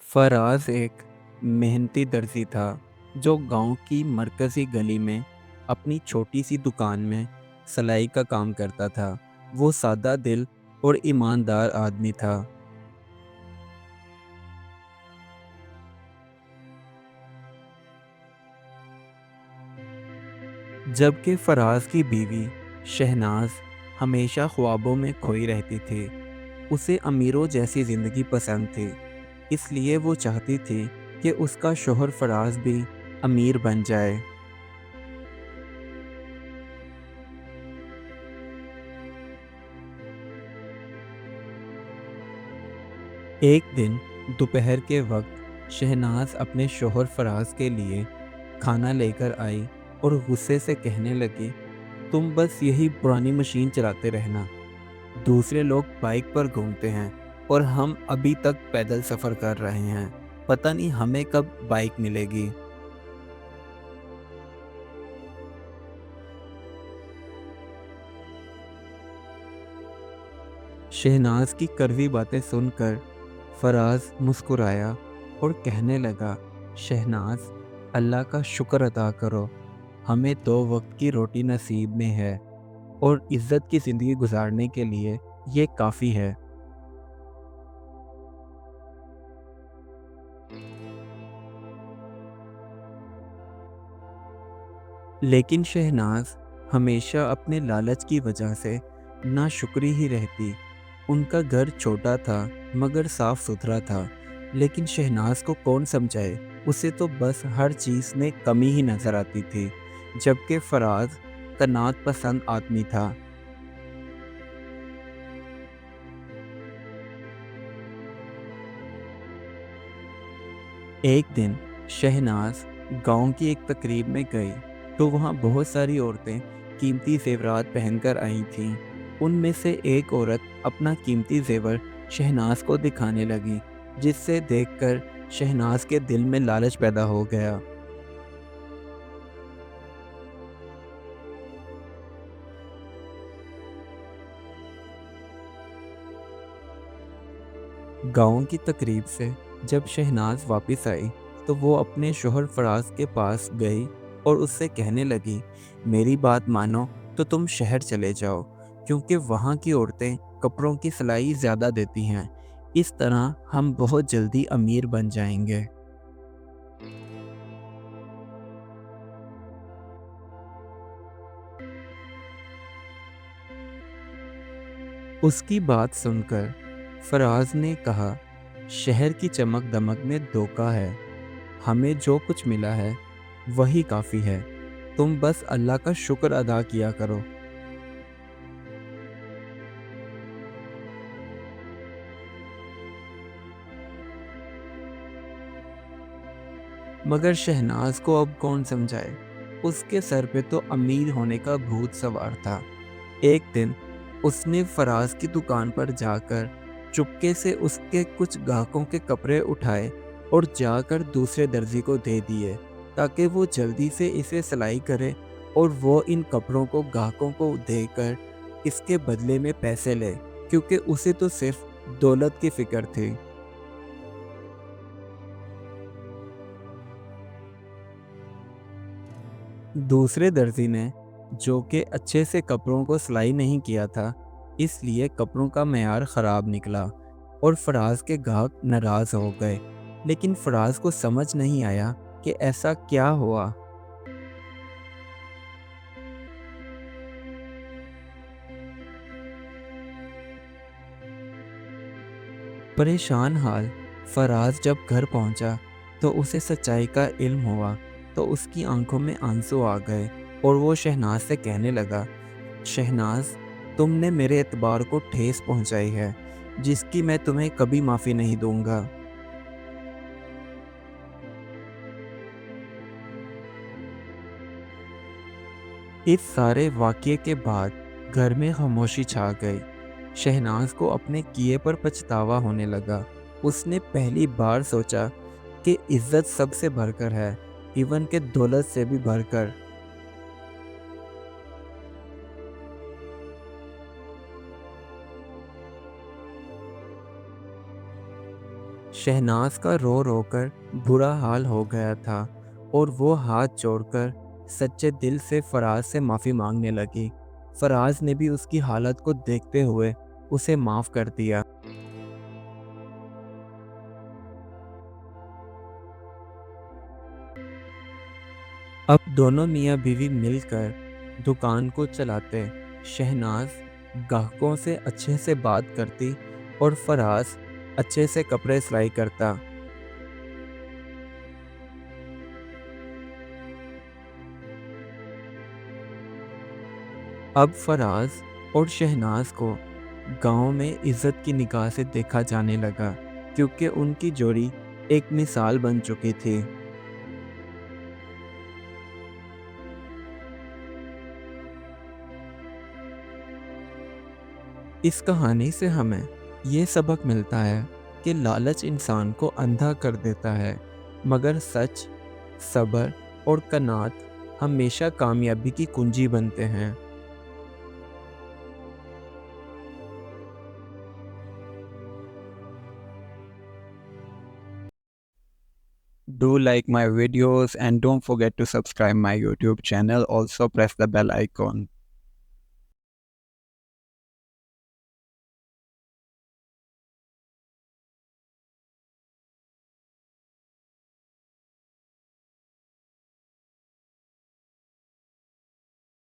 फराज एक मेहनती दर्जी था जो गांव की मरकजी गली में अपनी छोटी सी दुकान में सिलाई का काम करता था। वो सादा दिल और ईमानदार आदमी था। जबकि फराज की बीवी शहनाज हमेशा ख्वाबों में खोई रहती थी। उसे अमीरों जैसी ज़िंदगी पसंद थी, इसलिए वो चाहती थी कि उसका शोहर फराज भी अमीर बन जाए। एक दिन दोपहर के वक्त शहनाज अपने शोहर फराज के लिए खाना लेकर आई और गुस्से से कहने लगी, तुम बस यही पुरानी मशीन चलाते रहना। दूसरे लोग बाइक पर घूमते हैं और हम अभी तक पैदल सफ़र कर रहे हैं। पता नहीं हमें कब बाइक मिलेगी। शहनाज की कड़वी बातें सुनकर फराज मुस्कुराया और कहने लगा, शहनाज, अल्लाह का शुक्र अदा करो, हमें 2 वक्त की रोटी नसीब में है और इज्जत की ज़िंदगी गुजारने के लिए ये काफ़ी है। लेकिन शहनाज हमेशा अपने लालच की वजह से नाशुक्री ही रहती। उनका घर छोटा था मगर साफ सुथरा था, लेकिन शहनाज को कौन समझाए। उसे तो बस हर चीज़ में कमी ही नजर आती थी। जबकि फराज कनात पसंद आदमी था। एक दिन शहनाज गांव की एक तकरीब में गई तो वहां बहुत सारी औरतें कीमती जेवरात पहनकर आई थीं। उनमें से एक औरत अपना कीमती जेवर शहनाज को दिखाने लगी, जिससे देखकर शहनाज के दिल में लालच पैदा हो गया। गांव की तकरीब से जब शहनाज वापस आई तो वो अपने शोहर फराज के पास गई और उससे कहने लगी, मेरी बात मानो तो तुम शहर चले जाओ, क्योंकि वहाँ की औरतें कपड़ों की सिलाई ज़्यादा देती हैं। इस तरह हम बहुत जल्दी अमीर बन जाएंगे। उसकी बात सुनकर फराज ने कहा, शहर की चमक दमक में धोखा है। हमें जो कुछ मिला है वही काफ़ी है। तुम बस अल्लाह का शुक्र अदा किया करो। मगर शहनाज को अब कौन समझाए। उसके सर पे तो अमीर होने का भूत सवार था। एक दिन उसने फराज की दुकान पर जाकर चुपके से उसके कुछ ग्राहकों के कपड़े उठाए और जाकर दूसरे दर्जी को दे दिए, ताकि वो जल्दी से इसे सिलाई करे और वो इन कपड़ों को ग्राहकों को देकर इसके बदले में पैसे ले, क्योंकि उसे तो सिर्फ दौलत की फिक्र थी। दूसरे दर्जी ने, जो कि अच्छे से कपड़ों को सिलाई नहीं किया था, इसलिए कपड़ों का मेयार ख़राब निकला और फराज के ग्राहक नाराज़ हो गए। लेकिन फराज को समझ नहीं आया कि ऐसा क्या हुआ। परेशान हाल फराज जब घर पहुंचा तो उसे सच्चाई का इल्म हुआ। तो उसकी आंखों में आंसू आ गए और वो शहनाज से कहने लगा, शहनाज, तुमने मेरे एतबार को ठेस पहुंचाई है, जिसकी मैं तुम्हें कभी माफ़ी नहीं दूंगा। इस सारे वाक़ये के बाद घर में खामोशी छा गई। शहनाज को अपने किए पर पछतावा होने लगा। उसने पहली बार सोचा कि इज्जत सबसे बढ़कर है, इवन के दौलत से भी बढ़कर। شہناز کا رو رو کر برا حال ہو گیا تھا اور وہ ہاتھ جوڑ کر سچے دل سے فراز سے معافی مانگنے لگی۔ فراز نے بھی اس کی حالت کو دیکھتے ہوئے اسے معاف کر دیا۔ اب دونوں میاں بیوی مل کر دکان کو چلاتے۔ شہناز گاہکوں سے اچھے سے بات کرتی اور فراز اچھے سے کپڑے سلائی کرتا۔ اب فراز اور شہناز کو گاؤں میں عزت کی نگاہ سے دیکھا جانے لگا، کیونکہ ان کی جوڑی ایک مثال بن چکی تھی۔ اس کہانی سے ہمیں یہ سبق ملتا ہے کہ لالچ انسان کو اندھا کر دیتا ہے، مگر سچ، صبر اور قناعت ہمیشہ کامیابی کی کنجی بنتے ہیں۔ Do like my videos and don't forget to subscribe my YouTube channel. Also press the bell icon.